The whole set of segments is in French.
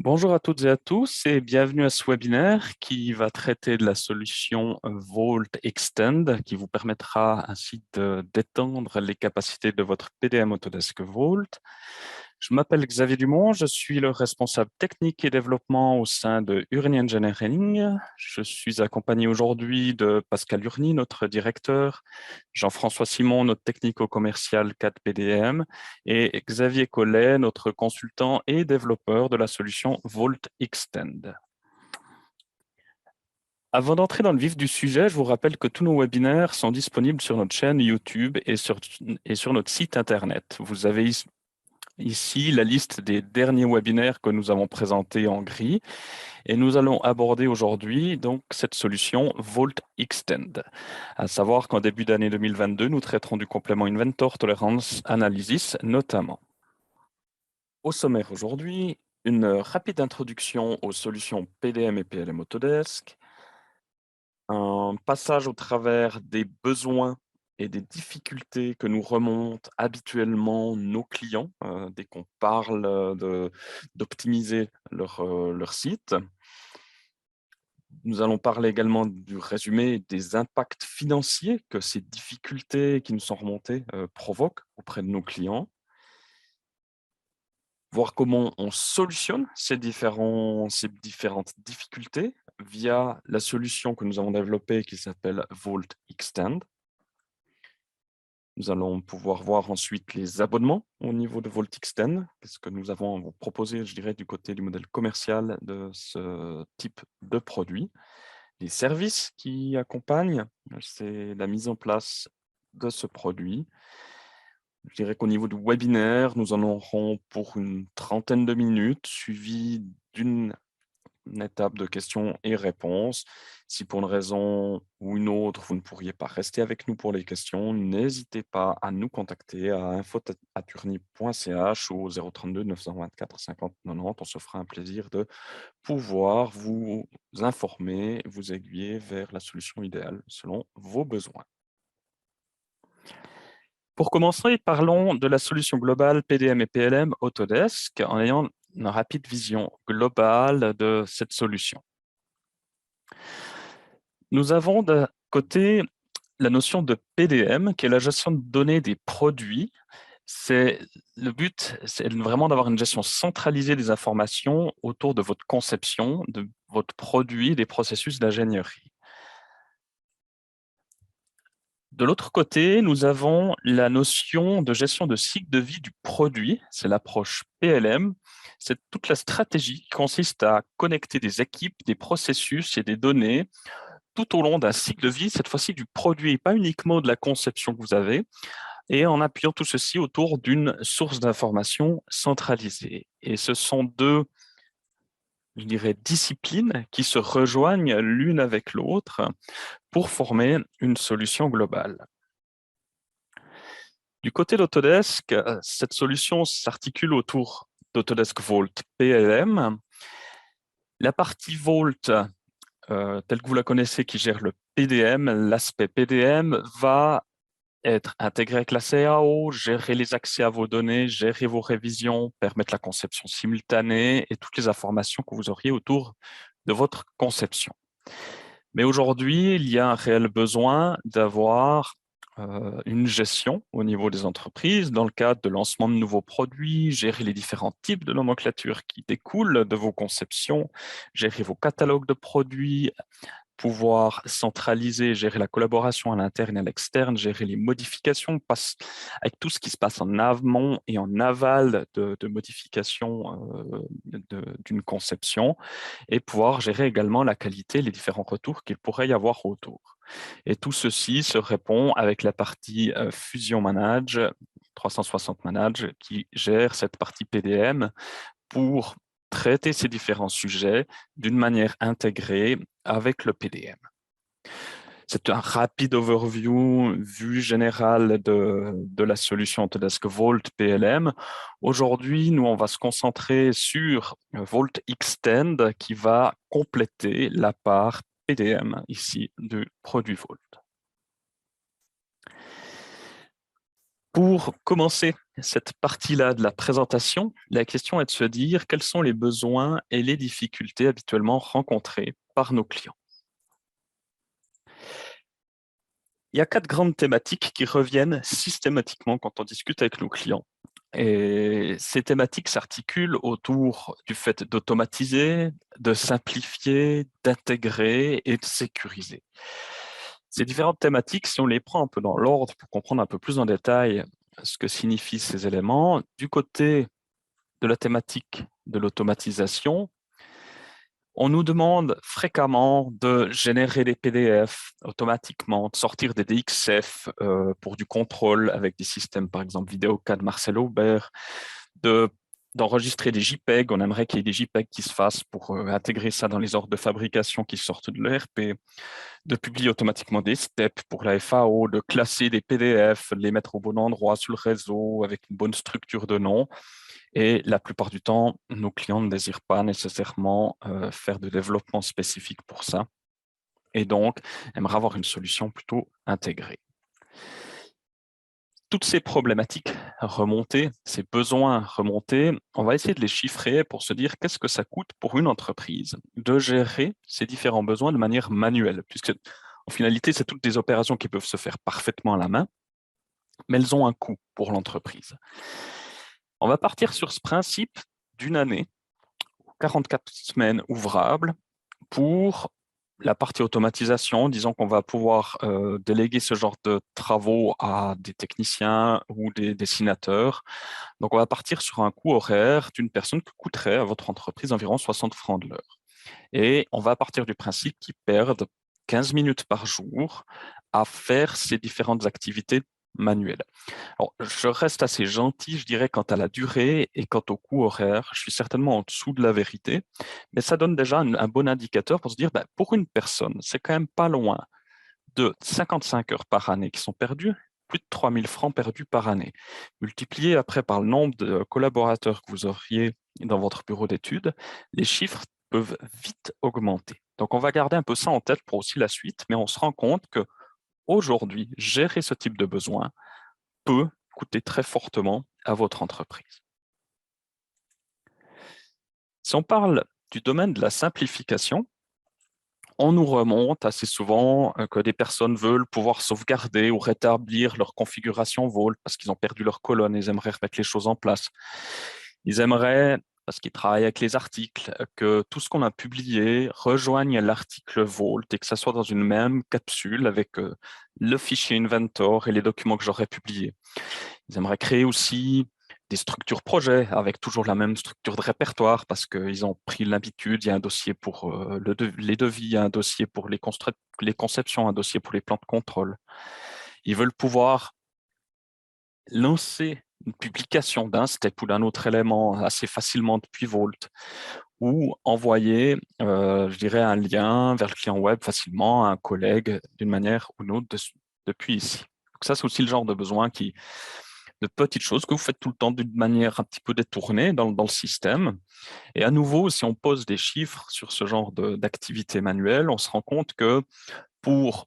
Bonjour à toutes et à tous et bienvenue à ce webinaire qui va traiter de la solution Vault Extend qui vous permettra ainsi d'étendre les capacités de votre PDM Autodesk Vault. Je m'appelle Xavier Dumont, je suis le responsable technique et développement au sein de Urni Engineering. Je suis accompagné aujourd'hui de Pascal Urni, notre directeur, Jean-François Simon, notre technico-commercial 4PDM, et Xavier Collet, notre consultant et développeur de la solution Vault Extend. Avant d'entrer dans le vif du sujet, je vous rappelle que tous nos webinaires sont disponibles sur notre chaîne YouTube et sur notre site Internet. Vous avez ici la liste des derniers webinaires que nous avons présentés en gris. Et nous allons aborder aujourd'hui donc cette solution Vault Extend. À savoir qu'en début d'année 2022, nous traiterons du complément Inventor Tolerance Analysis notamment. Au sommaire aujourd'hui, une rapide introduction aux solutions PDM et PLM Autodesk, un passage au travers des besoins et des difficultés que nous remontent habituellement nos clients dès qu'on parle d'optimiser leur site. Nous allons parler également du résumé des impacts financiers que ces difficultés qui nous sont remontées provoquent auprès de nos clients. Voir comment on solutionne ces différentes difficultés via la solution que nous avons développée qui s'appelle Vault Extend. Nous allons pouvoir voir ensuite les abonnements au niveau de Vault Extend. Qu'est-ce que nous avons à vous proposer, je dirais, du côté du modèle commercial de ce type de produit. Les services qui accompagnent, c'est la mise en place de ce produit. Je dirais qu'au niveau du webinaire, nous en aurons pour une trentaine de minutes, suivi d'une étape de questions et réponses. Si pour une raison ou une autre, vous ne pourriez pas rester avec nous pour les questions, n'hésitez pas à nous contacter à info@urni.ch ou au 032 924 50 90. On se fera un plaisir de pouvoir vous informer, vous aiguiller vers la solution idéale selon vos besoins. Pour commencer, parlons de la solution globale PDM et PLM Autodesk en ayant une rapide vision globale de cette solution. Nous avons d'un côté la notion de PDM, qui est la gestion de données des produits. Le but, c'est vraiment d'avoir une gestion centralisée des informations autour de votre conception, de votre produit, des processus d'ingénierie. De l'autre côté, nous avons la notion de gestion de cycle de vie du produit. C'est l'approche PLM. C'est toute la stratégie qui consiste à connecter des équipes, des processus et des données tout au long d'un cycle de vie, cette fois-ci du produit, pas uniquement de la conception que vous avez, et en appuyant tout ceci autour d'une source d'information centralisée. Et ce sont deux, je dirais, disciplines qui se rejoignent l'une avec l'autre pour former une solution globale. Du côté d'Autodesk, cette solution s'articule autour d'Autodesk Vault PLM. La partie Vault, telle que vous la connaissez, qui gère le PDM, l'aspect PDM va être intégré avec la CAO, gérer les accès à vos données, gérer vos révisions, permettre la conception simultanée et toutes les informations que vous auriez autour de votre conception. Mais aujourd'hui, il y a un réel besoin d'avoir une gestion au niveau des entreprises dans le cadre de lancement de nouveaux produits, gérer les différents types de nomenclature qui découlent de vos conceptions, gérer vos catalogues de produits, pouvoir centraliser, gérer la collaboration à l'interne et à l'externe, gérer les modifications, avec tout ce qui se passe en amont et en aval de modification d'une conception, et pouvoir gérer également la qualité, les différents retours qu'il pourrait y avoir autour. Et tout ceci se répond avec la partie Fusion Manage, 360 Manage, qui gère cette partie PDM pour traiter ces différents sujets d'une manière intégrée avec le PDM. C'est un rapide overview, vue générale de la solution Autodesk Vault PLM. Aujourd'hui, nous, on va se concentrer sur Vault Extend qui va compléter la part PDM ici du produit Vault. Pour commencer cette partie-là de la présentation, la question est de se dire quels sont les besoins et les difficultés habituellement rencontrés par nos clients. Il y a 4 grandes thématiques qui reviennent systématiquement quand on discute avec nos clients. Et ces thématiques s'articulent autour du fait d'automatiser, de simplifier, d'intégrer et de sécuriser. Ces différentes thématiques, si on les prend un peu dans l'ordre pour comprendre un peu plus en détail ce que signifient ces éléments, du côté de la thématique de l'automatisation, on nous demande fréquemment de générer des PDF automatiquement, de sortir des DXF pour du contrôle avec des systèmes, par exemple Vidéocad Marcel Aubert, d'enregistrer des JPEG. On aimerait qu'il y ait des JPEG qui se fassent pour intégrer ça dans les ordres de fabrication qui sortent de l'ERP, de publier automatiquement des steps pour la FAO, de classer des PDF, de les mettre au bon endroit sur le réseau avec une bonne structure de nom. Et la plupart du temps, nos clients ne désirent pas nécessairement faire de développement spécifique pour ça. Et donc, aimeraient avoir une solution plutôt intégrée. Toutes ces problématiques remontées, ces besoins remontés, on va essayer de les chiffrer pour se dire qu'est-ce que ça coûte pour une entreprise de gérer ces différents besoins de manière manuelle, puisque en finalité, c'est toutes des opérations qui peuvent se faire parfaitement à la main, mais elles ont un coût pour l'entreprise. On va partir sur ce principe d'une année, 44 semaines ouvrables, pour la partie automatisation. Disons qu'on va pouvoir déléguer ce genre de travaux à des techniciens ou des dessinateurs. Donc, on va partir sur un coût horaire d'une personne qui coûterait à votre entreprise environ 60 francs de l'heure. Et on va partir du principe qu'ils perdent 15 minutes par jour à faire ces différentes activités manuelles. Alors, je reste assez gentil, je dirais, quant à la durée et quant au coût horaire. Je suis certainement en dessous de la vérité, mais ça donne déjà un bon indicateur pour se dire, pour une personne, c'est quand même pas loin de 55 heures par année qui sont perdues, plus de 3 000 francs perdus par année. Multiplié après par le nombre de collaborateurs que vous auriez dans votre bureau d'études, les chiffres peuvent vite augmenter. Donc, on va garder un peu ça en tête pour aussi la suite, mais on se rend compte que aujourd'hui, gérer ce type de besoin peut coûter très fortement à votre entreprise. Si on parle du domaine de la simplification, on nous remonte assez souvent que des personnes veulent pouvoir sauvegarder ou rétablir leur configuration Vault parce qu'ils ont perdu leur colonne et ils aimeraient remettre les choses en place. Ils aimeraient, parce qu'ils travaillent avec les articles, que tout ce qu'on a publié rejoigne l'article Vault et que ça soit dans une même capsule avec le fichier Inventor et les documents que j'aurais publiés. Ils aimeraient créer aussi des structures projets avec toujours la même structure de répertoire parce qu'ils ont pris l'habitude. Il y a un dossier pour les devis, il y a un dossier pour les conceptions, un dossier pour les plans de contrôle. Ils veulent pouvoir lancer une publication d'un step ou d'un autre élément assez facilement depuis Vault ou envoyer, je dirais, un lien vers le client web facilement à un collègue d'une manière ou d'une autre depuis ici. Donc ça, c'est aussi le genre de besoin de petites choses que vous faites tout le temps d'une manière un petit peu détournée dans le système. Et à nouveau, si on pose des chiffres sur ce genre d'activité manuelle, on se rend compte que pour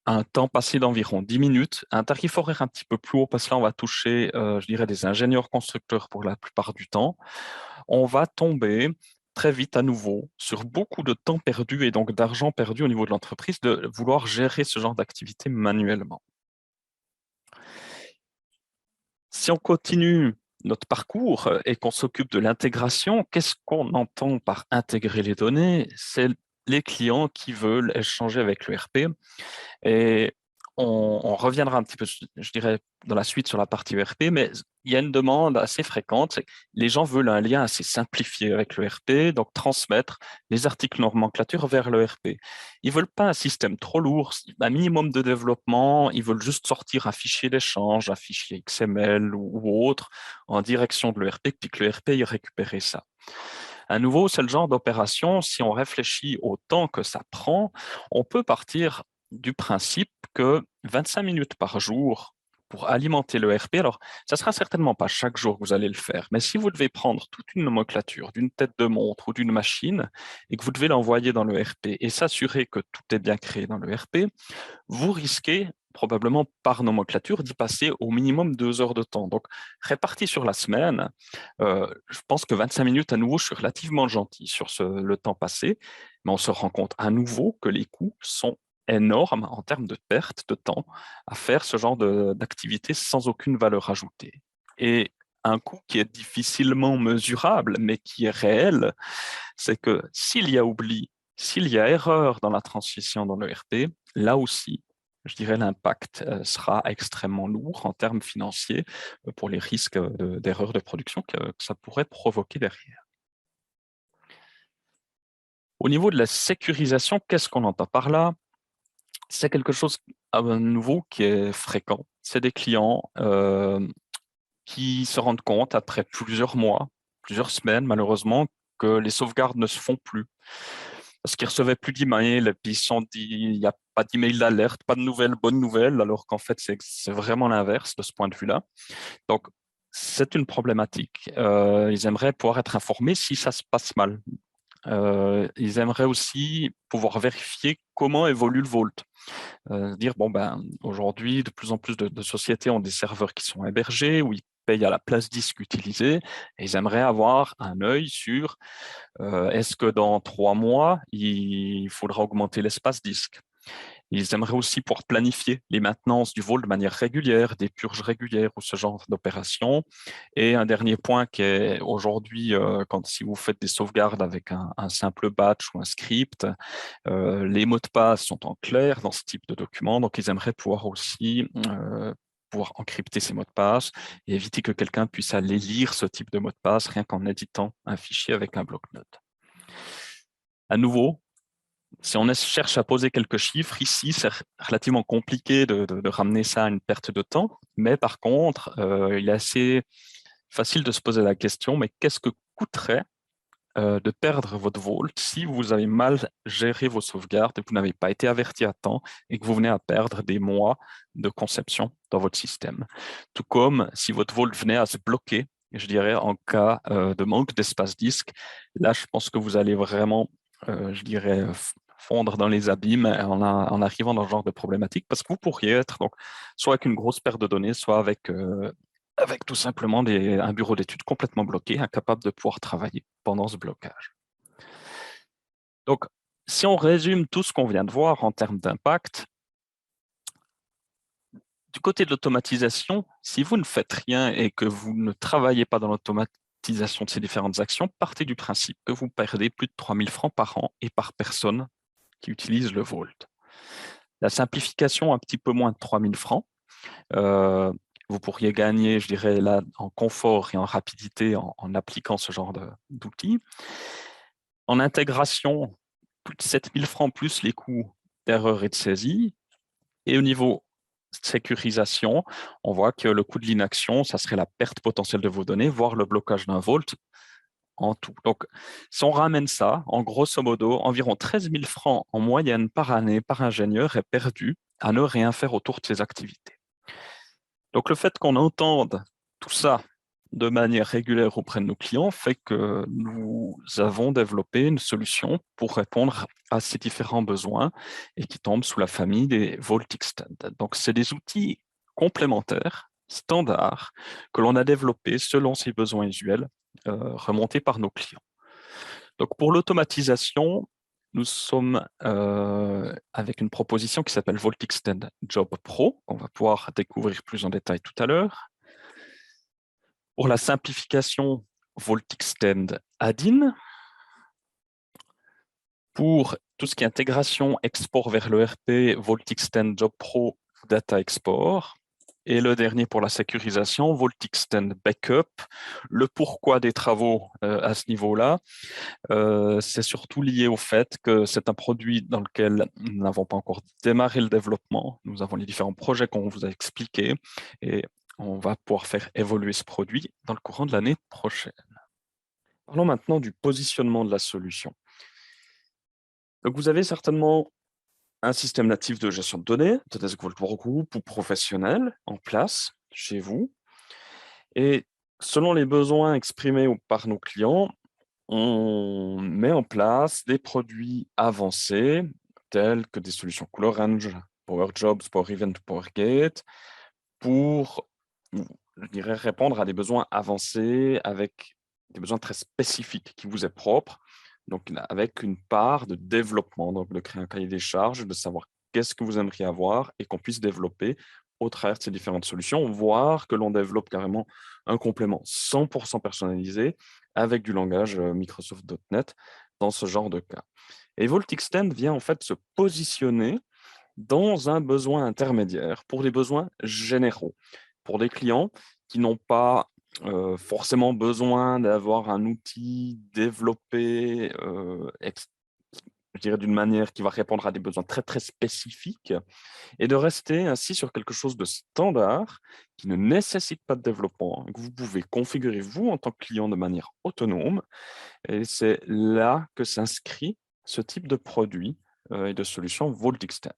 un temps passé d'environ 10 minutes, un tarif horaire un petit peu plus haut, parce que là, on va toucher, je dirais, des ingénieurs constructeurs pour la plupart du temps, on va tomber très vite à nouveau sur beaucoup de temps perdu et donc d'argent perdu au niveau de l'entreprise de vouloir gérer ce genre d'activité manuellement. Si on continue notre parcours et qu'on s'occupe de l'intégration, qu'est-ce qu'on entend par intégrer les données? C'est les clients qui veulent échanger avec l'ERP. Et on reviendra un petit peu, je dirais, dans la suite sur la partie ERP, mais il y a une demande assez fréquente. Les gens veulent un lien assez simplifié avec l'ERP, donc transmettre les articles nomenclature vers l'ERP. Ils veulent pas un système trop lourd, un minimum de développement. Ils veulent juste sortir un fichier d'échange, un fichier XML ou autre en direction de l'ERP, puis que l'ERP y récupère ça. À nouveau, c'est le genre d'opération, si on réfléchit au temps que ça prend, on peut partir du principe que 25 minutes par jour pour alimenter le RP, alors ça sera certainement pas chaque jour que vous allez le faire, mais si vous devez prendre toute une nomenclature d'une tête de montre ou d'une machine et que vous devez l'envoyer dans le RP et s'assurer que tout est bien créé dans le RP, vous risquez probablement par nomenclature, d'y passer au minimum 2 heures de temps. Donc, réparti sur la semaine, je pense que 25 minutes, à nouveau, je suis relativement gentil sur le temps passé, mais on se rend compte à nouveau que les coûts sont énormes en termes de perte de temps à faire ce genre d'activité sans aucune valeur ajoutée. Et un coût qui est difficilement mesurable, mais qui est réel, c'est que s'il y a oubli, s'il y a erreur dans la transition dans le RP, là aussi, je dirais l'impact sera extrêmement lourd en termes financiers pour les risques d'erreur de production que ça pourrait provoquer derrière. Au niveau de la sécurisation, qu'est-ce qu'on entend par là? C'est quelque chose à nouveau qui est fréquent. C'est des clients qui se rendent compte après plusieurs mois, plusieurs semaines, malheureusement, que les sauvegardes ne se font plus. Parce qu'ils recevaient plus d'emails, et puis ils se sont dit, il n'y a pas d'email d'alerte, pas de nouvelles, bonnes nouvelles, alors qu'en fait, c'est vraiment l'inverse de ce point de vue-là. Donc, c'est une problématique. Ils aimeraient pouvoir être informés si ça se passe mal. Ils aimeraient aussi pouvoir vérifier comment évolue le Vault. Dire, bon, ben, aujourd'hui, de plus en plus de sociétés ont des serveurs qui sont hébergés, où ils payent à la place disque utilisée, et ils aimeraient avoir un œil sur est-ce que dans 3 mois, il faudra augmenter l'espace disque. Ils aimeraient aussi pouvoir planifier les maintenances du vol de manière régulière, des purges régulières ou ce genre d'opérations. Et un dernier point qui est aujourd'hui, si vous faites des sauvegardes avec un simple batch ou un script, les mots de passe sont en clair dans ce type de document, donc ils aimeraient pouvoir aussi pouvoir encrypter ces mots de passe et éviter que quelqu'un puisse aller lire ce type de mot de passe rien qu'en éditant un fichier avec un bloc-notes. À nouveau, si on cherche à poser quelques chiffres, ici, c'est relativement compliqué de ramener ça à une perte de temps, mais par contre, il est assez facile de se poser la question, mais qu'est-ce que coûterait de perdre votre Vault si vous avez mal géré vos sauvegardes et que vous n'avez pas été averti à temps et que vous venez à perdre des mois de conception dans votre système. Tout comme si votre Vault venait à se bloquer, je dirais, en cas de manque d'espace disque. Là, je pense que vous allez vraiment, je dirais, fondre dans les abîmes en arrivant dans ce genre de problématique parce que vous pourriez être donc, soit avec une grosse perte de données, soit avec tout simplement un bureau d'études complètement bloqué, incapable de pouvoir travailler pendant ce blocage. Donc, si on résume tout ce qu'on vient de voir en termes d'impact, du côté de l'automatisation, si vous ne faites rien et que vous ne travaillez pas dans l'automatisation de ces différentes actions, partez du principe que vous perdez plus de 3 000 francs par an et par personne qui utilise le Vault. La simplification, un petit peu moins de 3 000 francs. Vous pourriez gagner, je dirais, là, en confort et en rapidité en appliquant ce genre d'outils. En intégration, plus de 7 000 francs plus les coûts d'erreur et de saisie. Et au niveau sécurisation, on voit que le coût de l'inaction, ça serait la perte potentielle de vos données, voire le blocage d'un Vault en tout. Donc, si on ramène ça, en grosso modo, environ 13 000 francs en moyenne par année par ingénieur est perdu à ne rien faire autour de ces activités. Donc, le fait qu'on entende tout ça de manière régulière auprès de nos clients fait que nous avons développé une solution pour répondre à ces différents besoins et qui tombe sous la famille des Vault Extend. Donc, c'est des outils complémentaires, standards, que l'on a développés selon ces besoins usuels, remontés par nos clients. Donc, pour l'automatisation, nous sommes avec une proposition qui s'appelle Vault Extend Job Pro, qu'on va pouvoir découvrir plus en détail tout à l'heure. Pour la simplification, Vault Extend Add-in. Pour tout ce qui est intégration, export vers l'ERP, Vault Extend Job Pro Data Export. Et le dernier pour la sécurisation, Vault Extend Backup. Le pourquoi des travaux à ce niveau-là, c'est surtout lié au fait que c'est un produit dans lequel nous n'avons pas encore démarré le développement. Nous avons les différents projets qu'on vous a expliqués et on va pouvoir faire évoluer ce produit dans le courant de l'année prochaine. Parlons maintenant du positionnement de la solution. Donc, vous avez certainement un système natif de gestion de données, Autodesk Vault Workgroup ou professionnel en place chez vous. Et selon les besoins exprimés par nos clients, on met en place des produits avancés tels que des solutions ColorRange Power Jobs, Power Event, Power Gate, pour, je dirais, répondre à des besoins avancés avec des besoins très spécifiques qui vous est propre, donc avec une part de développement, donc de créer un cahier des charges, de savoir qu'est-ce que vous aimeriez avoir et qu'on puisse développer au travers de ces différentes solutions, voire que l'on développe carrément un complément 100% personnalisé avec du langage Microsoft.NET dans ce genre de cas. Et VaultExtend vient en fait se positionner dans un besoin intermédiaire pour des besoins généraux, pour des clients qui n'ont pas forcément besoin d'avoir un outil développé, je dirais d'une manière qui va répondre à des besoins très très spécifiques, et de rester ainsi sur quelque chose de standard qui ne nécessite pas de développement, que vous pouvez configurer vous en tant que client de manière autonome. Et c'est là que s'inscrit ce type de produit et de solution VaultExtend.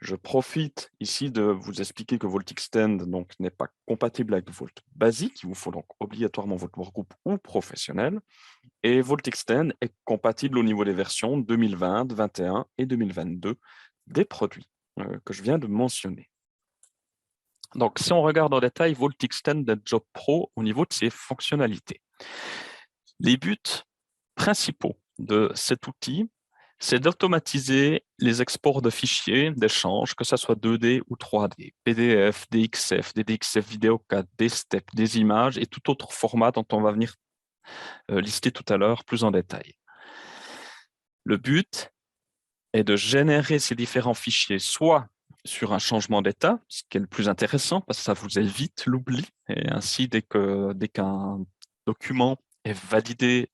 Je profite ici de vous expliquer que VaultExtend n'est pas compatible avec Vault Basic. Il vous faut donc obligatoirement votre workgroup ou professionnel. Et VaultExtend est compatible au niveau des versions 2020, 2021 et 2022 des produits que je viens de mentionner. Donc, si on regarde en détail VaultExtend Job Pro au niveau de ses fonctionnalités. Les buts principaux de cet outil, c'est d'automatiser les exports de fichiers d'échange, que ce soit 2D ou 3D, PDF, DXF, des DXF vidéo 4, des STEP, des images et tout autre format dont on va venir lister tout à l'heure plus en détail. Le but est de générer ces différents fichiers, soit sur un changement d'état, ce qui est le plus intéressant parce que ça vous évite l'oubli, et ainsi dès qu'un document est validé,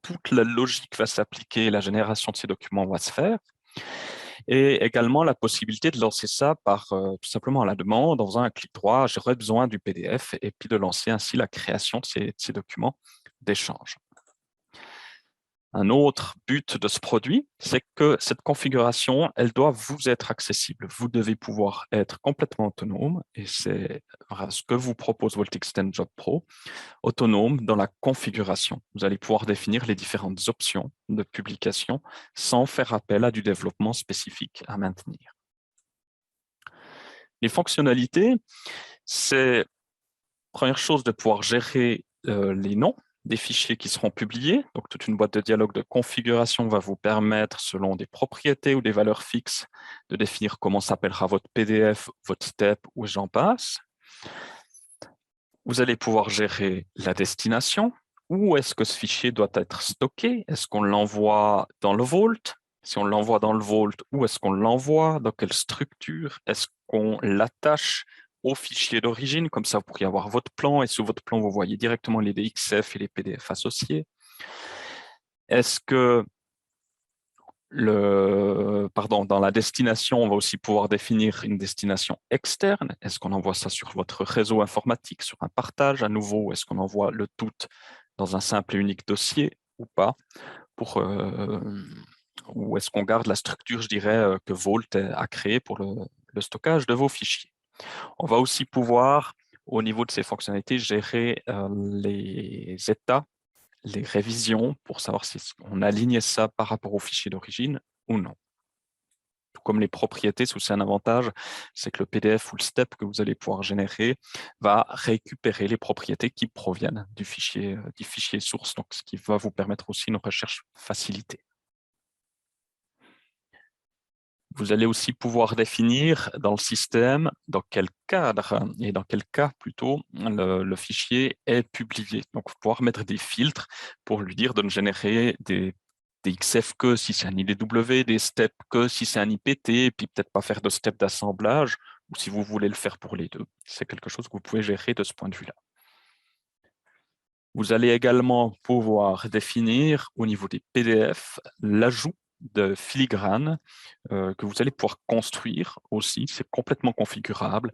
toute la logique va s'appliquer, la génération de ces documents va se faire. Et également la possibilité de lancer ça par tout simplement à la demande, en faisant un clic droit, j'aurais besoin du PDF, et puis de lancer ainsi la création de ces documents d'échange. Un autre but de ce produit, c'est que cette configuration, elle doit vous être accessible. Vous devez pouvoir être complètement autonome, et c'est ce que vous propose VaultExtend Job Pro, autonome dans la configuration. Vous allez pouvoir définir les différentes options de publication sans faire appel à du développement spécifique à maintenir. Les fonctionnalités, c'est, première chose, de pouvoir gérer les noms des fichiers qui seront publiés. Donc, toute une boîte de dialogue de configuration va vous permettre, selon des propriétés ou des valeurs fixes, de définir comment s'appellera votre PDF, votre STEP ou j'en passe. Vous allez pouvoir gérer la destination. Où est-ce que ce fichier doit être stocké? Est-ce qu'on l'envoie dans le Vault? Si on l'envoie dans le Vault, où est-ce qu'on l'envoie? Dans quelle structure? Est-ce qu'on l'attache au fichier d'origine? Comme ça, vous pourriez avoir votre plan, et sous votre plan, vous voyez directement les DXF et les PDF associés. Est-ce que dans la destination, on va aussi pouvoir définir une destination externe. Est-ce qu'on envoie ça sur votre réseau informatique, sur un partage à nouveau? Est-ce qu'on envoie le tout dans un simple et unique dossier ou pas? Ou est-ce qu'on garde la structure, je dirais, que Vault a créée pour le stockage de vos fichiers? On va aussi pouvoir, au niveau de ces fonctionnalités, gérer les états, les révisions, pour savoir si on aligne ça par rapport au fichier d'origine ou non. Tout comme les propriétés, c'est un avantage, c'est que le PDF ou le STEP que vous allez pouvoir générer va récupérer les propriétés qui proviennent du fichier source, donc ce qui va vous permettre aussi une recherche facilitée. Vous allez aussi pouvoir définir dans le système dans quel cadre et dans quel cas plutôt le fichier est publié. Donc, vous pouvoir mettre des filtres pour lui dire de me générer des XF que si c'est un IDW, des steps que si c'est un IPT, et puis peut-être pas faire de step d'assemblage, ou si vous voulez le faire pour les deux. C'est quelque chose que vous pouvez gérer de ce point de vue-là. Vous allez également pouvoir définir au niveau des PDF l'ajout de filigrane que vous allez pouvoir construire aussi. C'est complètement configurable.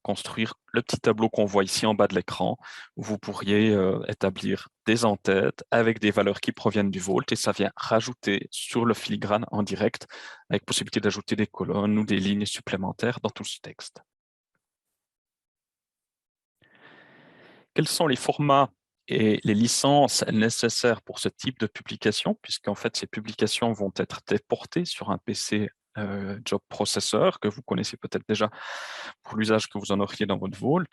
Construire le petit tableau qu'on voit ici en bas de l'écran, où vous pourriez établir des en-têtes avec des valeurs qui proviennent du Vault, et ça vient rajouter sur le filigrane en direct, avec possibilité d'ajouter des colonnes ou des lignes supplémentaires dans tout ce texte. Quels sont les formats et les licences nécessaires pour ce type de publication, puisqu'en fait, ces publications vont être déportées sur un PC Job Processor, que vous connaissez peut-être déjà pour l'usage que vous en auriez dans votre Vault.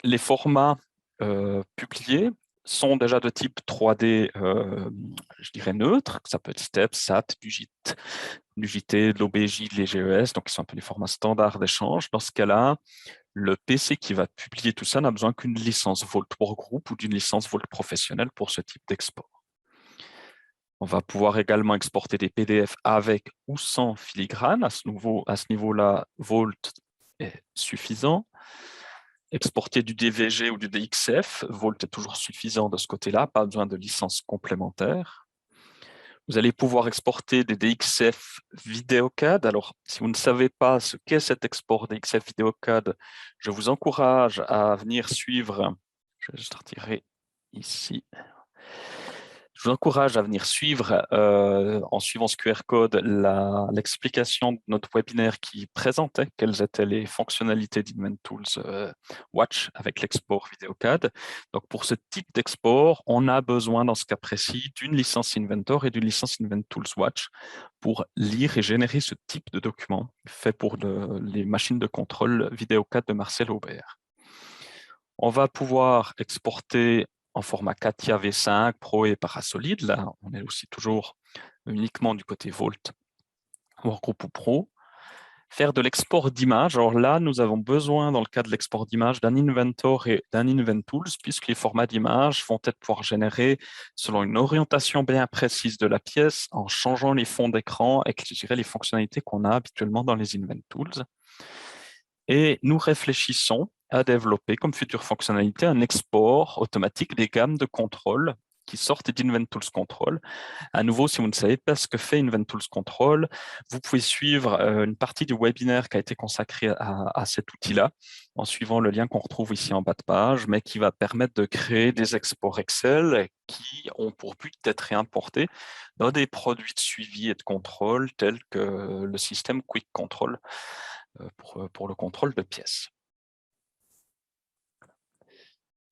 Les formats publiés sont déjà de type 3D, je dirais neutre. Ça peut être STEP, SAT, du JT, de l'OBJ, de l'EGES, donc ils sont un peu les formats standards d'échange. Dans ce cas-là, le PC qui va publier tout ça n'a besoin qu'une licence Vault Workgroup ou d'une licence Vault professionnelle pour ce type d'export. On va pouvoir également exporter des PDF avec ou sans filigrane. À ce niveau-là, Vault est suffisant. Exporter du DVG ou du DXF, Vault est toujours suffisant de ce côté-là, pas besoin de licence complémentaire. Vous allez pouvoir exporter des DXF VideoCAD. Alors, si vous ne savez pas ce qu'est cet export DXF VideoCAD, je vous encourage à venir suivre, je vais juste retirer ici. Je vous encourage à venir suivre, en suivant ce QR code, l'explication de notre webinaire qui présentait quelles étaient les fonctionnalités d'InventTools Watch avec l'export VideoCAD. Donc, pour ce type d'export, on a besoin, dans ce cas précis, d'une licence Inventor et d'une licence InventTools Watch pour lire et générer ce type de document fait pour les machines de contrôle VideoCAD de Marcel Aubert. On va pouvoir exporter en format CATIA V5, Pro et Parasolid. Là, on est aussi toujours uniquement du côté Vault, Workgroup ou Pro. Faire de l'export d'images. Alors là, nous avons besoin, dans le cas de l'export d'images, d'un Inventor et d'un InventTools, puisque les formats d'images vont être pouvoir générer selon une orientation bien précise de la pièce, en changeant les fonds d'écran et les fonctionnalités qu'on a habituellement dans les InventTools. Et nous réfléchissons à développer comme future fonctionnalité un export automatique des gammes de contrôle qui sortent d'InventTools Control. À nouveau, si vous ne savez pas ce que fait InventTools Control, vous pouvez suivre une partie du webinaire qui a été consacré à cet outil-là en suivant le lien qu'on retrouve ici en bas de page, mais qui va permettre de créer des exports Excel qui ont pour but d'être réimportés dans des produits de suivi et de contrôle tels que le système Quick Control pour le contrôle de pièces.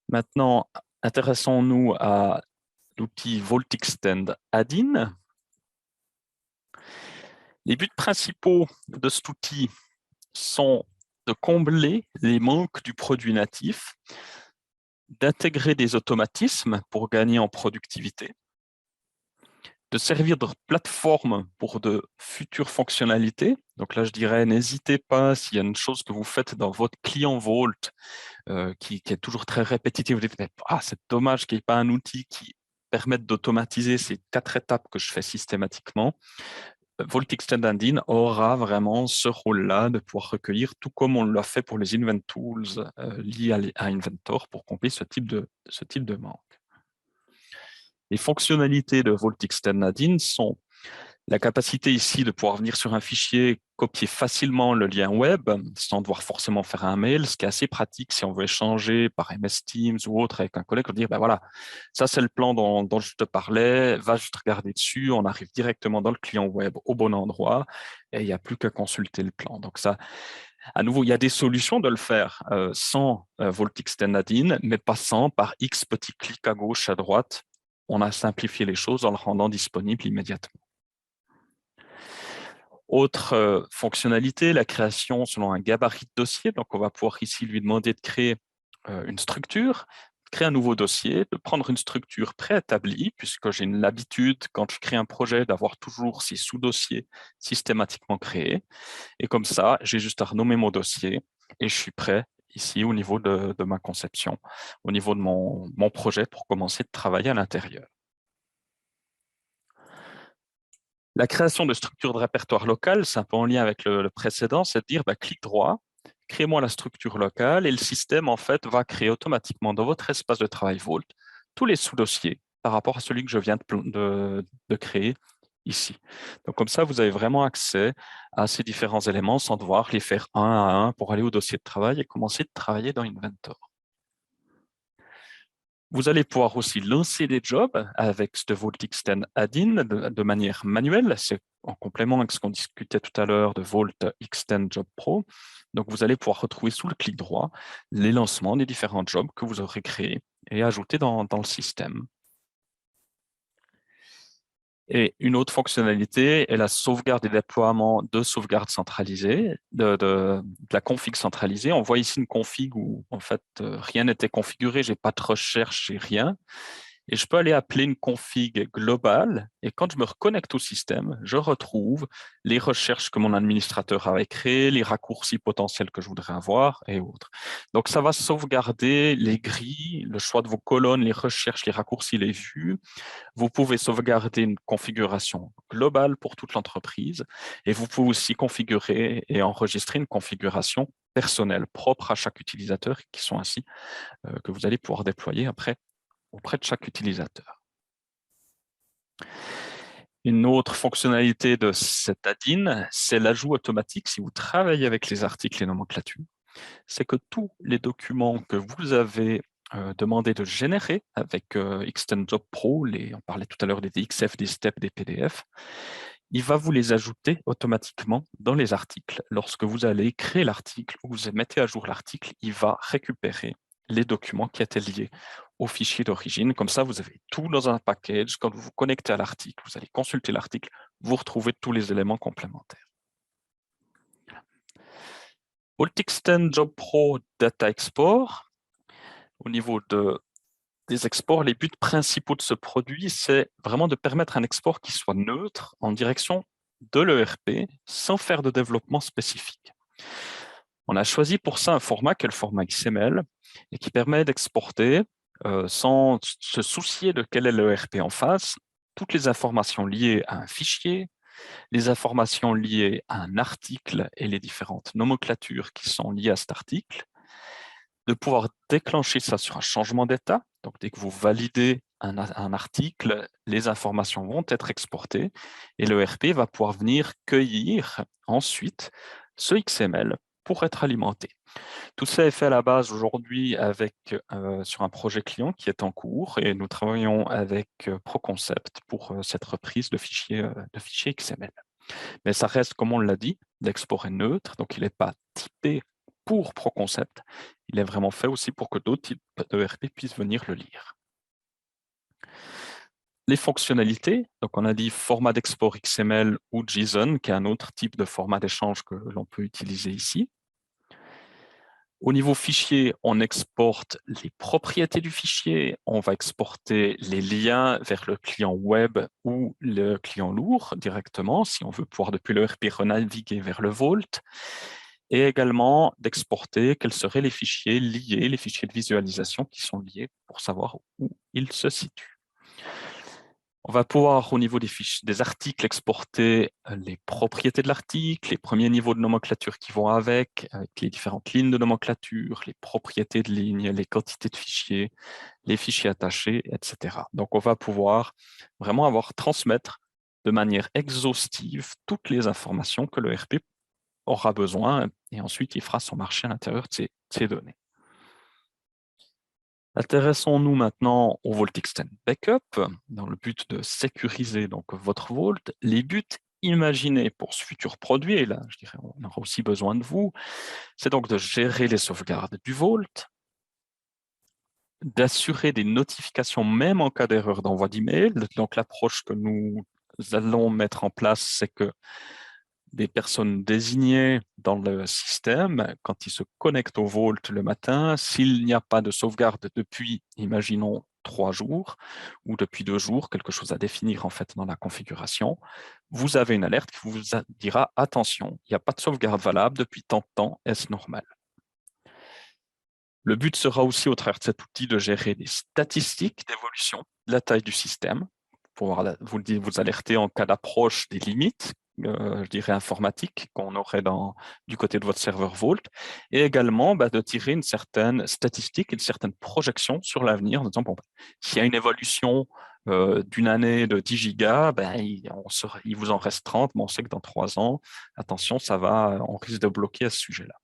Maintenant, intéressons-nous à l'outil VaultXtend Add-in. Les buts principaux de cet outil sont de combler les manques du produit natif, d'intégrer des automatismes pour gagner en productivité, de servir de plateforme pour de futures fonctionnalités. Donc là, je dirais, n'hésitez pas, s'il y a une chose que vous faites dans votre client Vault qui est toujours très répétitive, vous dites, c'est dommage qu'il n'y ait pas un outil qui permette d'automatiser ces 4 étapes que je fais systématiquement. VaultXtend Add-in aura vraiment ce rôle-là de pouvoir recueillir, tout comme on l'a fait pour les InventTools liés à Inventor pour combler ce type de manque. Les fonctionnalités de VaultXtend Add-in sont la capacité ici de pouvoir venir sur un fichier, copier facilement le lien web sans devoir forcément faire un mail, ce qui est assez pratique si on veut échanger par MS Teams ou autre avec un collègue, dire voilà, ça c'est le plan dont je te parlais, va juste regarder dessus, on arrive directement dans le client web au bon endroit et il n'y a plus qu'à consulter le plan. Donc ça, à nouveau, il y a des solutions de le faire sans VaultXtend Add-in, mais passant par X petits clics à gauche, à droite. On a simplifié les choses en le rendant disponible immédiatement. Autre fonctionnalité, la création selon un gabarit de dossier. Donc, on va pouvoir ici lui demander de créer une structure, créer un nouveau dossier, de prendre une structure préétablie, puisque j'ai l'habitude, quand je crée un projet, d'avoir toujours ces sous-dossiers systématiquement créés. Et comme ça, j'ai juste à renommer mon dossier et je suis prêt ici au niveau de ma conception, au niveau de mon projet pour commencer de travailler à l'intérieur. La création de structures de répertoire local, c'est un peu en lien avec le précédent, c'est de dire clic droit, créez-moi la structure locale et le système en fait va créer automatiquement dans votre espace de travail Vault tous les sous-dossiers par rapport à celui que je viens de créer ici. Donc comme ça, vous avez vraiment accès à ces différents éléments sans devoir les faire un à un pour aller au dossier de travail et commencer de travailler dans Inventor. Vous allez pouvoir aussi lancer des jobs avec ce VaultXtend Add-in de manière manuelle. C'est en complément avec ce qu'on discutait tout à l'heure de VaultXtend Job Pro. Donc, vous allez pouvoir retrouver sous le clic droit les lancements des différents jobs que vous aurez créés et ajoutés dans le système. Et une autre fonctionnalité est la sauvegarde et déploiement de sauvegarde centralisée, de la config centralisée. On voit ici une config où en fait rien n'était configuré, j'ai pas de recherche, j'ai rien. Et je peux aller appeler une config globale. Et quand je me reconnecte au système, je retrouve les recherches que mon administrateur avait créées, les raccourcis potentiels que je voudrais avoir et autres. Donc, ça va sauvegarder les grilles, le choix de vos colonnes, les recherches, les raccourcis, les vues. Vous pouvez sauvegarder une configuration globale pour toute l'entreprise. Et vous pouvez aussi configurer et enregistrer une configuration personnelle propre à chaque utilisateur qui sont ainsi que vous allez pouvoir déployer après auprès de chaque utilisateur. Une autre fonctionnalité de cet add-in, c'est l'ajout automatique si vous travaillez avec les articles et nomenclatures. C'est que tous les documents que vous avez demandé de générer avec Extend Job Pro, on parlait tout à l'heure des DXF, des STEP, des PDF, il va vous les ajouter automatiquement dans les articles. Lorsque vous allez créer l'article ou vous mettez à jour l'article, il va récupérer les documents qui étaient liés au fichier d'origine. Comme ça, vous avez tout dans un package. Quand vous vous connectez à l'article, vous allez consulter l'article, vous retrouvez tous les éléments complémentaires. Ultixtend Job Pro Data Export, au niveau des exports, les buts principaux de ce produit, c'est vraiment de permettre un export qui soit neutre en direction de l'ERP sans faire de développement spécifique. On a choisi pour ça un format qui est le format XML et qui permet d'exporter sans se soucier de quel est l'ERP en face, toutes les informations liées à un fichier, les informations liées à un article et les différentes nomenclatures qui sont liées à cet article, de pouvoir déclencher ça sur un changement d'état. Donc, dès que vous validez un article, les informations vont être exportées et le RP va pouvoir venir cueillir ensuite ce XML pour être alimenté. Tout ça est fait à la base aujourd'hui sur un projet client qui est en cours et nous travaillons avec ProConcept pour cette reprise de fichiers XML. Mais ça reste, comme on l'a dit, l'export est neutre, donc il n'est pas typé pour ProConcept. Il est vraiment fait aussi pour que d'autres types d'ERP puissent venir le lire. Les fonctionnalités, donc on a dit format d'export XML ou JSON, qui est un autre type de format d'échange que l'on peut utiliser ici. Au niveau fichier, on exporte les propriétés du fichier, on va exporter les liens vers le client web ou le client lourd directement, si on veut pouvoir depuis le RP renaviguer vers le Vault, et également d'exporter quels seraient les fichiers liés, les fichiers de visualisation qui sont liés pour savoir où ils se situent. On va pouvoir, au niveau des articles, exporter les propriétés de l'article, les premiers niveaux de nomenclature qui vont avec les différentes lignes de nomenclature, les propriétés de ligne, les quantités de fichiers, les fichiers attachés, etc. Donc, on va pouvoir vraiment transmettre de manière exhaustive toutes les informations que le RP aura besoin et ensuite, il fera son marché à l'intérieur de ces données. Intéressons-nous maintenant au Vault Extend Backup, dans le but de sécuriser donc votre Vault. Les buts imaginés pour ce futur produit, et là, je dirais, on aura aussi besoin de vous, c'est donc de gérer les sauvegardes du Vault, d'assurer des notifications même en cas d'erreur d'envoi d'email. Donc, l'approche que nous allons mettre en place, c'est que des personnes désignées dans le système, quand ils se connectent au Vault le matin, s'il n'y a pas de sauvegarde depuis, imaginons, 3 jours ou depuis 2 jours, quelque chose à définir en fait dans la configuration, vous avez une alerte qui vous dira « Attention, il n'y a pas de sauvegarde valable depuis tant de temps, est-ce normal ?» Le but sera aussi, au travers de cet outil, de gérer des statistiques d'évolution de la taille du système, pour vous alerter en cas d'approche des limites, je dirais informatiques, qu'on aurait du côté de votre serveur Vault, et également de tirer une certaine statistique, une certaine projection sur l'avenir, en disant, bon, s'il y a une évolution d'une année de 10 gigas, il vous en reste 30, mais on sait que dans 3 ans, attention, on risque de bloquer à ce sujet-là.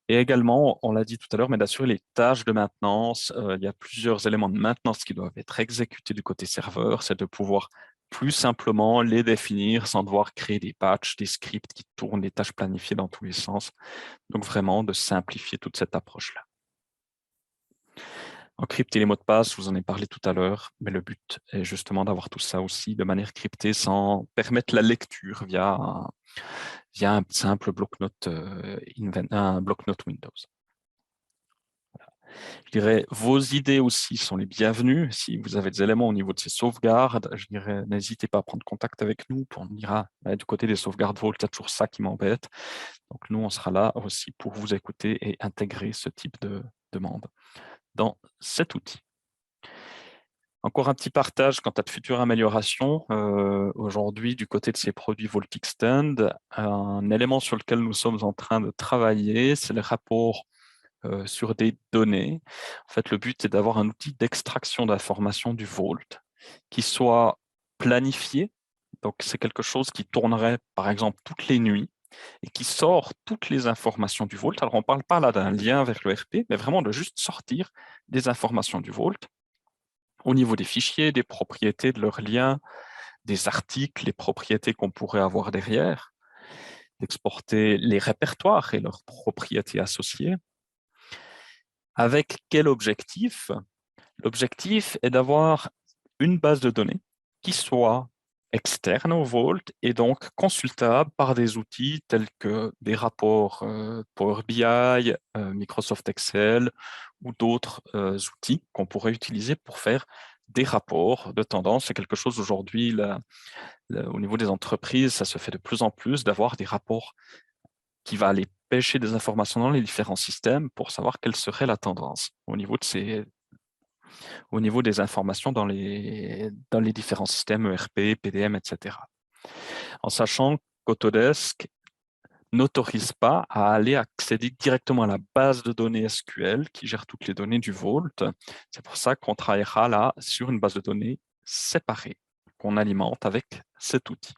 Et également, on l'a dit tout à l'heure, mais d'assurer les tâches de maintenance. Il y a plusieurs éléments de maintenance qui doivent être exécutés du côté serveur. C'est de pouvoir plus simplement les définir sans devoir créer des patchs, des scripts qui tournent, des tâches planifiées dans tous les sens. Donc vraiment de simplifier toute cette approche-là. Encrypter les mots de passe, je vous en ai parlé tout à l'heure, mais le but est justement d'avoir tout ça aussi de manière cryptée sans permettre la lecture via un simple bloc-notes un bloc-notes Windows. Je dirais, vos idées aussi sont les bienvenues. Si vous avez des éléments au niveau de ces sauvegardes, je dirais, n'hésitez pas à prendre contact avec nous pour nous dire, du côté des sauvegardes Vault, il y a toujours ça qui m'embête. Donc nous, on sera là aussi pour vous écouter et intégrer ce type de demande dans cet outil. Encore un petit partage quant à de futures améliorations. Aujourd'hui, du côté de ces produits Vault Extend, un élément sur lequel nous sommes en train de travailler, c'est le rapport sur des données. En fait, le but est d'avoir un outil d'extraction d'informations du Vault qui soit planifié. Donc, c'est quelque chose qui tournerait, par exemple, toutes les nuits et qui sort toutes les informations du Vault. Alors, on ne parle pas là d'un lien vers le RP, mais vraiment de juste sortir des informations du Vault au niveau des fichiers, des propriétés de leurs liens, des articles, les propriétés qu'on pourrait avoir derrière, d'exporter les répertoires et leurs propriétés associées. Avec quel objectif? L'objectif est d'avoir une base de données qui soit externe au Vault et donc consultable par des outils tels que des rapports Power BI, Microsoft Excel ou d'autres outils qu'on pourrait utiliser pour faire des rapports de tendance. C'est quelque chose aujourd'hui, au niveau des entreprises, ça se fait de plus en plus d'avoir des rapports qui va aller pêcher des informations dans les différents systèmes pour savoir quelle serait la tendance au niveau des informations dans les différents systèmes ERP, PDM, etc. En sachant qu'Autodesk n'autorise pas à aller accéder directement à la base de données SQL qui gère toutes les données du Vault. C'est pour ça qu'on travaillera là sur une base de données séparée qu'on alimente avec cet outil.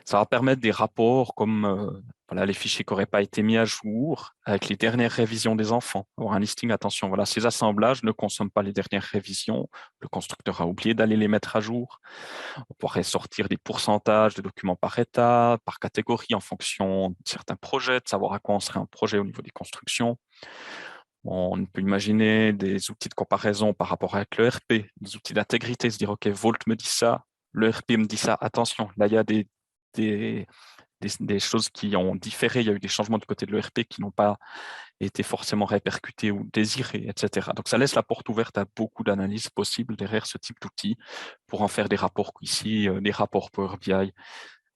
Ça va permettre des rapports comme voilà, les fichiers qui n'auraient pas été mis à jour avec les dernières révisions des enfants. Avoir un listing, attention, voilà, ces assemblages ne consomment pas les dernières révisions. Le constructeur a oublié d'aller les mettre à jour. On pourrait sortir des pourcentages de documents par état, par catégorie en fonction de certains projets, de savoir à quoi on serait un projet au niveau des constructions. On peut imaginer des outils de comparaison par rapport avec le RP, des outils d'intégrité, se dire, OK, Vault me dit ça, le RP me dit ça, attention, là, il y a des choses qui ont différé, il y a eu des changements du côté de l'ERP qui n'ont pas été forcément répercutés ou désirés, etc. Donc, ça laisse la porte ouverte à beaucoup d'analyses possibles derrière ce type d'outils pour en faire des rapports ici, des rapports Power BI,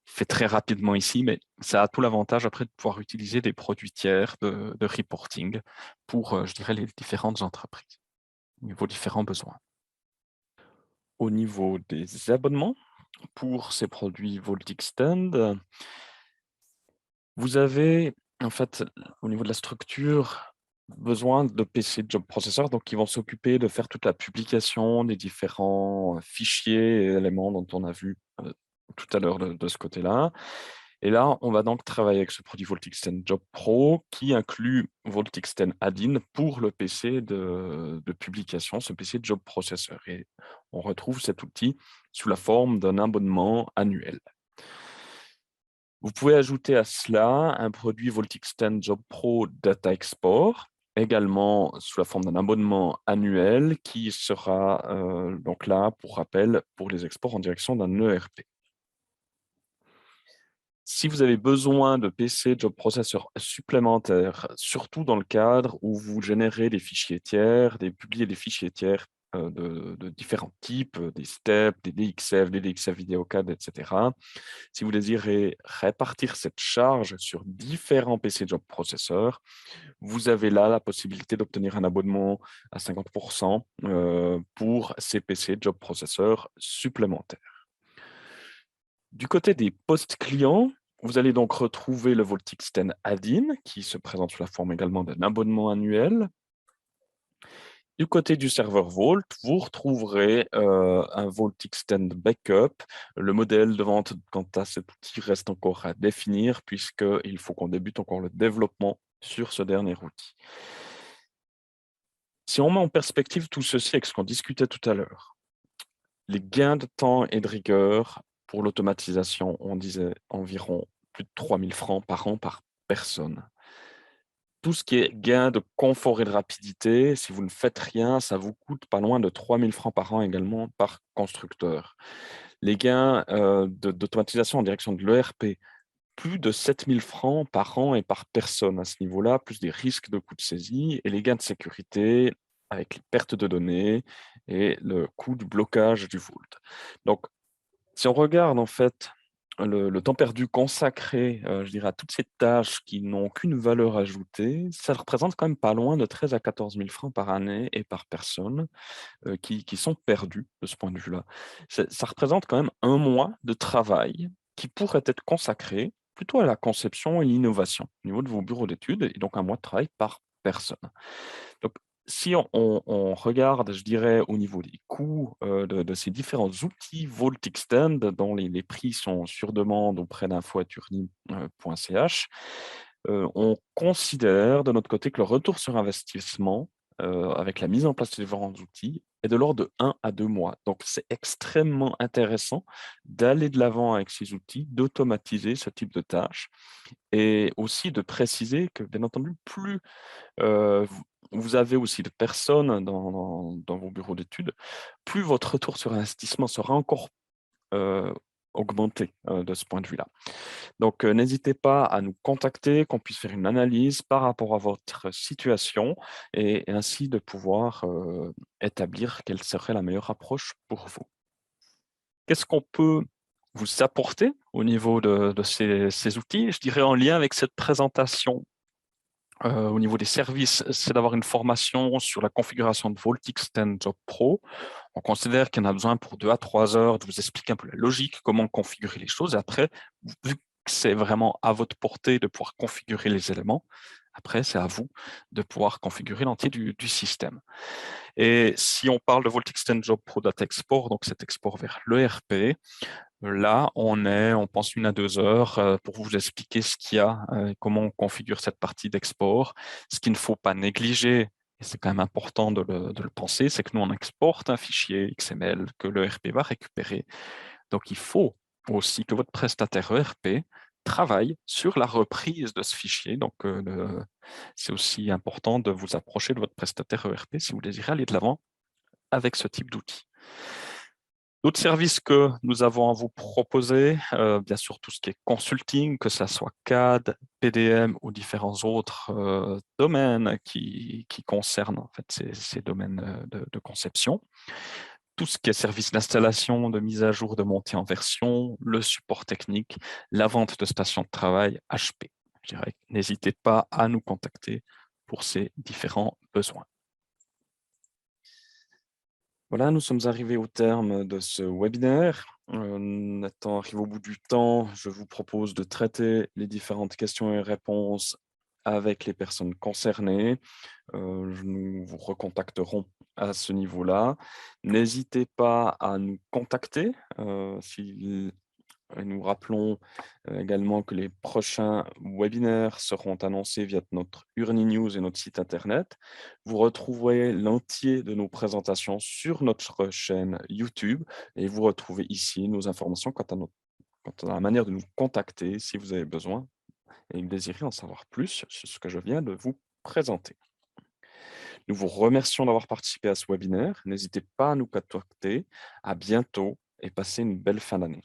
fait très rapidement ici, mais ça a tout l'avantage après de pouvoir utiliser des produits tiers de reporting pour, je dirais, les différentes entreprises, au niveau différents besoins. Au niveau des abonnements, pour ces produits Vault Extend, vous avez, en fait, au niveau de la structure, besoin de PC Job Processor, donc qui vont s'occuper de faire toute la publication des différents fichiers et éléments dont on a vu tout à l'heure de ce côté-là. Et là, on va donc travailler avec ce produit Vault Extend Job Pro qui inclut Vault Extend Add-in pour le PC de publication, ce PC Job Processor. Et on retrouve cet outil sous la forme d'un abonnement annuel. Vous pouvez ajouter à cela un produit Vault Extend Job Pro Data Export, également sous la forme d'un abonnement annuel qui sera donc là, pour rappel, pour les exports en direction d'un ERP. Si vous avez besoin de PC Job Processor supplémentaires, surtout dans le cadre où vous générez des fichiers tiers, publiez des fichiers tiers de différents types, des STEP, des DXF, des DXF VideoCAD, etc. Si vous désirez répartir cette charge sur différents PC Job Processor, vous avez là la possibilité d'obtenir un abonnement à 50% pour ces PC Job Processor supplémentaires. Du côté des postes clients, vous allez donc retrouver le Vault Extend Add-in qui se présente sous la forme également d'un abonnement annuel. Du côté du serveur Vault, vous retrouverez un Vault Extend Backup. Le modèle de vente quant à cet outil reste encore à définir puisqu'il faut qu'on débute encore le développement sur ce dernier outil. Si on met en perspective tout ceci avec ce qu'on discutait tout à l'heure, les gains de temps et de rigueur pour l'automatisation, on disait environ plus de 3 000 francs par an par personne. Tout ce qui est gain de confort et de rapidité, si vous ne faites rien, ça vous coûte pas loin de 3 000 francs par an également par constructeur. Les gains d'automatisation en direction de l'ERP, plus de 7 000 francs par an et par personne à ce niveau-là, plus des risques de coûts de saisie et les gains de sécurité avec les pertes de données et le coût du blocage du Vault. Donc, si on regarde en fait le temps perdu consacré, je dirais, à toutes ces tâches qui n'ont aucune valeur ajoutée, ça représente quand même pas loin de 13 à 14 000 francs par année et par personne qui sont perdus de ce point de vue-là. Ça représente quand même un mois de travail qui pourrait être consacré plutôt à la conception et l'innovation au niveau de vos bureaux d'études, et donc un mois de travail par personne. Donc, si on regarde, je dirais, au niveau des coûts de ces différents outils VaultXtend, dont les prix sont sur demande auprès d'info@urni.ch, on considère de notre côté que le retour sur investissement, avec la mise en place de différents outils, est de l'ordre de 1 à 2 mois. Donc, c'est extrêmement intéressant d'aller de l'avant avec ces outils, d'automatiser ce type de tâches et aussi de préciser que, bien entendu, plus vous avez aussi de personnes dans vos bureaux d'études, plus votre retour sur investissement sera encore euh, augmenté de ce point de vue-là. Donc, n'hésitez pas à nous contacter, qu'on puisse faire une analyse par rapport à votre situation et ainsi de pouvoir établir quelle serait la meilleure approche pour vous. Qu'est-ce qu'on peut vous apporter au niveau de ces outils? Je dirais en lien avec cette présentation au niveau des services, c'est d'avoir une formation sur la configuration de VaultXtend Job Pro. On considère qu'il y en a besoin pour 2 à 3 heures de vous expliquer un peu la logique, comment configurer les choses. Et après, vu que c'est vraiment à votre portée de pouvoir configurer les éléments, après, c'est à vous de pouvoir configurer l'entier du système. Et si on parle de VaultXtend Job Pro Data Export, donc cet export vers l'ERP, là, on pense 1 à 2 heures pour vous expliquer ce qu'il y a, comment on configure cette partie d'export. Ce qu'il ne faut pas négliger, et c'est quand même important de le penser, c'est que nous, on exporte un fichier XML que le ERP va récupérer. Donc, il faut aussi que votre prestataire ERP travaille sur la reprise de ce fichier. Donc, c'est aussi important de vous approcher de votre prestataire ERP si vous désirez aller de l'avant avec ce type d'outil. D'autres services que nous avons à vous proposer, bien sûr tout ce qui est consulting, que ce soit CAD, PDM ou différents autres domaines qui concernent en fait, ces domaines de conception. Tout ce qui est service d'installation, de mise à jour, de montée en version, le support technique, la vente de stations de travail, HP. Je dirais, n'hésitez pas à nous contacter pour ces différents besoins. Voilà, nous sommes arrivés au terme de ce webinaire. Étant arrivé au bout du temps, je vous propose de traiter les différentes questions et réponses avec les personnes concernées. Nous vous recontacterons à ce niveau-là. N'hésitez pas à nous contacter si et nous rappelons également que les prochains webinaires seront annoncés via notre Urni News et notre site internet. Vous retrouverez l'entier de nos présentations sur notre chaîne YouTube et vous retrouvez ici nos informations quant à la manière de nous contacter si vous avez besoin et désirez en savoir plus sur ce que je viens de vous présenter. Nous vous remercions d'avoir participé à ce webinaire. N'hésitez pas à nous contacter. À bientôt et passez une belle fin d'année.